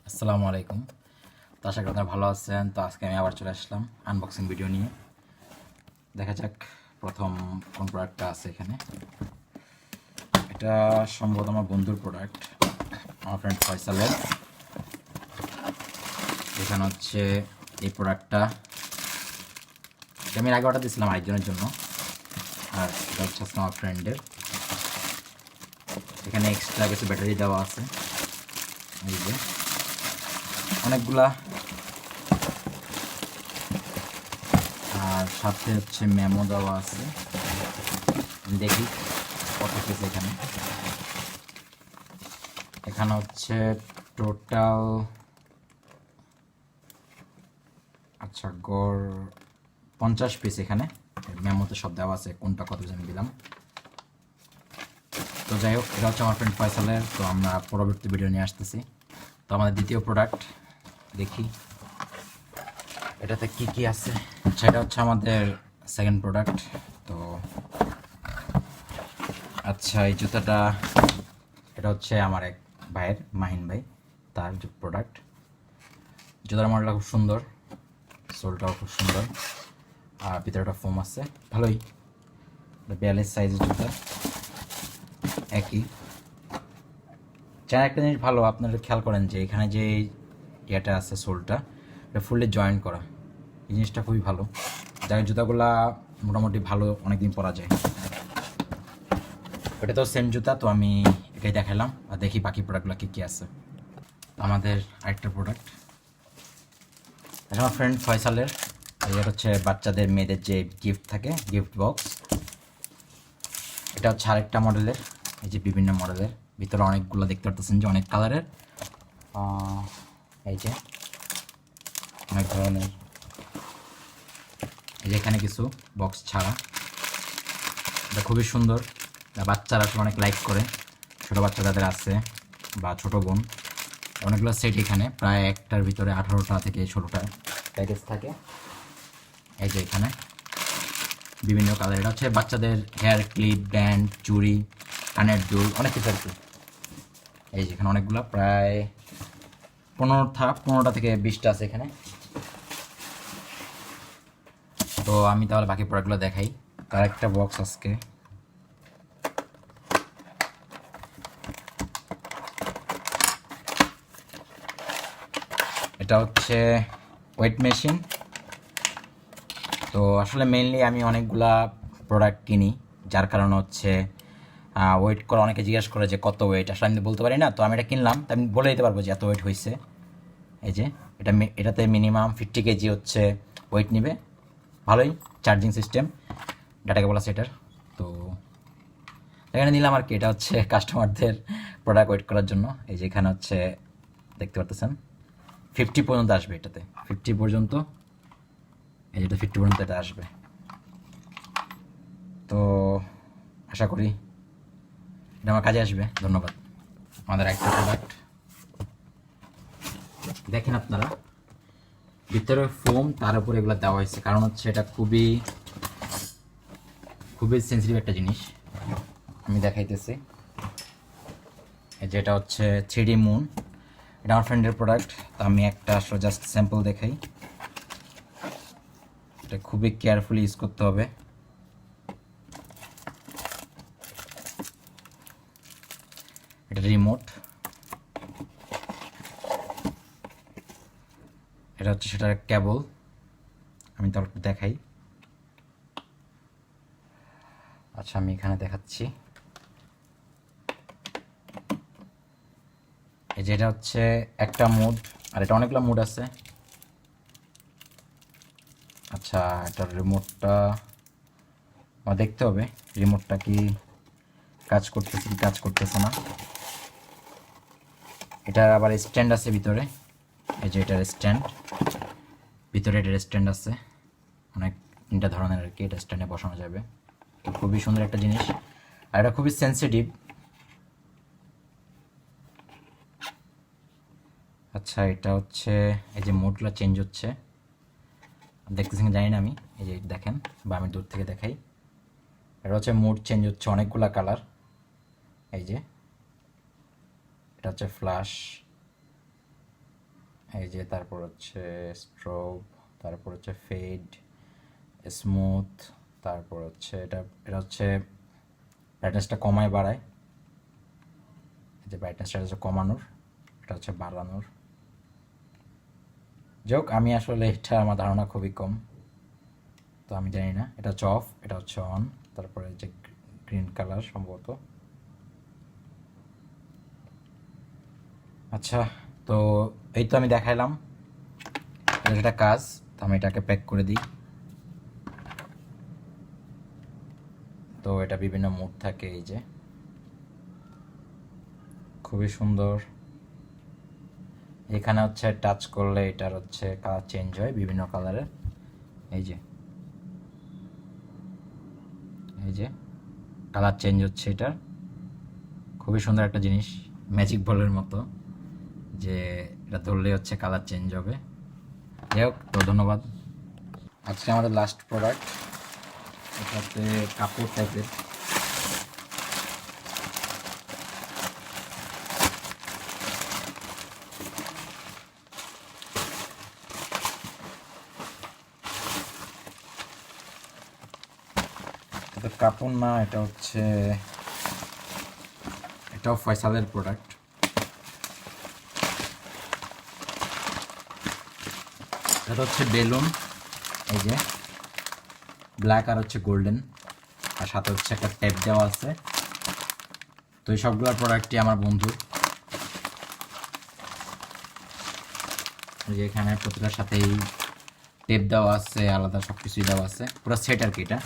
আসসালামু আলাইকুম। তো আশা করি আপনারা ভালো আছেন। তো আজকে আমি আবার চলে আসলাম আনবক্সিং ভিডিও নিয়ে। দেখা যাক প্রথম কোন প্রোডাক্টটা আছে এখানে। এটা সম্ভবত আমার বন্ধুর প্রোডাক্ট, আমার ফ্রেন্ড ফয়সালের। এখানে হচ্ছে এই প্রোডাক্টটা, এটা আমি আগে অর্ডার দিয়েছিলাম আরেকজনের জন্য, আর এটা হচ্ছে আমার ফ্রেন্ডের। এখানে এক্সট্রা কিছু ব্যাটারি দেওয়া আছে, এই যে অনেকগুলা, আর সাথে হচ্ছে মেমো দেওয়া আছে। দেখি কত পিস এখানে। এখানে হচ্ছে টোটাল, আচ্ছা গড় 50 পিস। এখানে মেমোতে সব দেওয়া আছে, কোনটা কত পিস আমি দিলাম। তো যাই হোক, এটা হচ্ছে আমার ফ্রেন্ড ফয়সালের। তো আমরা পরবর্তী ভিডিও নিয়ে আসতেছি। তো আমাদের দ্বিতীয় প্রোডাক্ট দেখি এটাতে কি কি আছে। আচ্ছা, এটা হচ্ছে আমাদের সেকেন্ড প্রোডাক্ট। তো আচ্ছা, এই জুতাটা, এটা হচ্ছে আমার এক ভাইয়ের, মাহিন ভাই, তার যে প্রোডাক্ট। জুতার মডেলটা খুব সুন্দর, সোলটাও খুব সুন্দর, আর ভিতরেটা ফোম আছে ভালোই। 42 সাইজের জুতা, একই। চার একটা জিনিস ভালো, আপনারা খেয়াল করেন যে এখানে যে ইয়েটা আছে, সোলটা, এটা ফুললি জয়েন্ট করা। এই জিনিসটা খুবই ভালো, যার জুতাগুলা মোটামুটি ভালো, অনেকদিন পরা যায়। এটা তো সেম জুতা, তো আমি এটাই দেখালাম। আর দেখি বাকি প্রোডাক্টগুলো কী কী আছে। আমাদের আরেকটা প্রোডাক্ট, আমার ফ্রেন্ড ফয়সালের। এটা হচ্ছে বাচ্চাদের মেয়েদের যে গিফট থাকে, গিফট বক্স। এটা হচ্ছে আরেকটা মডেলের, এই যে বিভিন্ন মডেলের, ভিতরে অনেকগুলো দেখতে পারতেছেন যে অনেক কালারের, এই যে অনেক ধরনের। এই যে এখানে কিছু বক্স ছাড়া, এটা খুবই সুন্দর। বাচ্চারা আসলে অনেক লাইক করে, ছোটো বাচ্চা যাদের আছে বা ছোটো বোন, অনেকগুলো সেট এখানে, প্রায় একটার ভিতরে 18টা থেকে 16টা প্যাকেজ থাকে। এই যে এখানে বিভিন্ন কালার। এটা হচ্ছে বাচ্চাদের হেয়ার ক্লিপ, ব্যান্ড, চুড়ি, কানের দুল, অনেক কিছু আর কি। এই যে এখানে অনেকগুলো, প্রায় 15টা থেকে 20টা আছে এখানে। তো আমি তাহলে বাকি প্রোডাক্টগুলো দেখাই। তার একটা বক্স আজকে, এটা হচ্ছে ওয়েট মেশিন। তো আসলে মেইনলি আমি অনেকগুলা প্রোডাক্ট কিনি, যার কারণে হচ্ছে ওয়েট করা, অনেকে জিজ্ঞাসা করে যে কত ওয়েট, আসলে আমি বলতে পারি না। তো আমি এটা কিনলাম, তো আমি বলে দিতে পারবো যে এত ওয়েট হয়েছে। এই যে এটাতে মিনিমাম 50 কেজি হচ্ছে ওয়েট নিবে। ভালোই চার্জিং সিস্টেম, ডাটা কেবল আছে এটার। তো এখানে নিলাম আর কি। এটা হচ্ছে কাস্টমারদের প্রোডাক্ট ওয়েট করার জন্য। এই যে এখানে হচ্ছে দেখতে পারতেছেন 50 পর্যন্ত আসবে এটাতে, 50 পর্যন্ত, এই যেটা 50 পর্যন্ত এটা আসবে। তো আশা করি এটা আমার কাজে আসবে। ধন্যবাদ। আমাদের একটা প্রোডাক্ট দেখেন আপনারা, ভিতরে ফোম, তার উপরে এগুলো দেওয়া হয়েছে, কারণ হচ্ছে এটা খুবই খুবই সেন্সিটিভ একটা জিনিস। আমি দেখাইতেছি, যেটা হচ্ছে 3D মুন। এটা আমার ফ্রেন্ডের প্রোডাক্ট। তো আমি একটা আসলে জাস্ট স্যাম্পল দেখাই। এটা খুবই কেয়ারফুলি ইউজ করতে হবে। এটা রিমোট, এটা হচ্ছে সেটার কেবল। আমি তাহলে একটু দেখাই। আচ্ছা, আমি এখানে দেখাচ্ছি। এই যে এটা হচ্ছে একটা মুড, আর এটা অনেকগুলো মুড আছে। আচ্ছা, এটার রিমোটটা আমার দেখতে হবে, রিমোটটা কি কাজ করতেছে কি কাজ করতেছে না। এটার আবার স্ট্যান্ড আছে ভিতরে, এই যে এটার স্ট্যান্ড, ভিতরে এটার স্ট্যান্ড আছে, অনেক 3টা ধরনের আর কি। এটা স্ট্যান্ডে বসানো যাবে। তো খুবই সুন্দর একটা জিনিস, আর এটা খুবই সেন্সিটিভ। আচ্ছা, এটা হচ্ছে এই যে মোডগুলো চেঞ্জ হচ্ছে, দেখতেছেন জানি না আমি। এই যে দেখেন, বা আমি দূর থেকে দেখাই। এটা হচ্ছে মোড চেঞ্জ হচ্ছে, অনেকগুলা কালার। এই যে এটা হচ্ছে ফ্ল্যাশ, এই যে তারপর হচ্ছে স্ট্রোব, তারপর হচ্ছে ফেড, স্মুথ, তারপর হচ্ছে এটা হচ্ছে ব্রাইটনেসটা কমায় বাড়ায়। এই যে ব্রাইটনেসটা হচ্ছে কমানোর, এটা হচ্ছে বাড়ানোর। যাক, আমি আসলে এটা আমার ধারণা খুবই কম, তো আমি জানি না। এটা হচ্ছে অফ, এটা হচ্ছে অন। তারপরে যে গ্রিন কালার সম্ভবত। আচ্ছা, তো এই তো আমি দেখাইলাম এটা কাজ। তো আমি এটাকে প্যাক করে দিই। তো এটা বিভিন্ন মুড থাকে, এই যে খুবই সুন্দর। এখানে হচ্ছে টাচ করলে এটার হচ্ছে কালার চেঞ্জ হয় বিভিন্ন কালারের। এই যে কালার চেঞ্জ হচ্ছে এটার। খুবই সুন্দর একটা জিনিস, ম্যাজিক বলের মতো, যে এটা ধরলে হচ্ছে কালার চেঞ্জ হবে। যাই হোক, তো ধন্যবাদ। আজকে আমাদের লাস্ট প্রোডাক্ট, এটাতে কাপড় টাইপের। এটা কাপড় না, এটা হচ্ছে, এটাও ফয়সালের প্রোডাক্ট। এটা হচ্ছে বেলুন, এই যে ব্ল্যাক আর হচ্ছে গোল্ডেন, আর সাথে হচ্ছে একটা ট্যাপ দেওয়া আছে। তো এই সবগুলো প্রোডাক্টই আমার বন্ধুর। যে এখানে প্রতিটার সাথেই টেপ দেওয়া আছে, আলাদা সব কিছুই দেওয়া আছে, পুরো সেট আর কি এটা।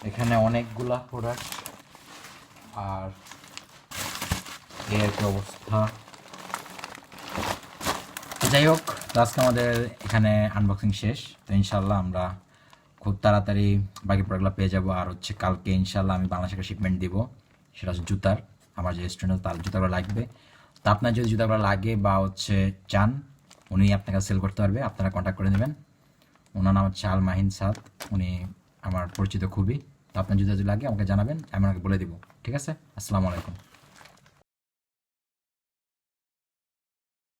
এখানে অনেকগুলা প্রোডাক্ট, আর এর কি অবস্থা। যাই হোক, তো আজকে আমাদের এখানে আনবক্সিং শেষ। তো ইনশাল্লাহ আমরা খুব তাড়াতাড়ি বাকি প্রোডাক্টগুলো পেয়ে যাবো। আর হচ্ছে কালকে ইনশাল্লাহ আমি বাংলাদেশে শিপমেন্ট দিব, সেটা হচ্ছে জুতার। আমার যে স্টুডেন্ট তার জুতাগুলো লাগবে। তো আপনার যদি জুতাগুলো লাগে বা হচ্ছে চান, উনি আপনাকে সেল করতে পারবে, আপনারা কন্ট্যাক্ট করে নেবেন। ওনার নাম হচ্ছে আল মাহিন সাদ, উনি আমার পরিচিত খুবই। তো আপনার জুতা যদি লাগে আমাকে জানাবেন, আমি ওনাকে বলে দিব। ঠিক আছে, আসসালামু আলাইকুম।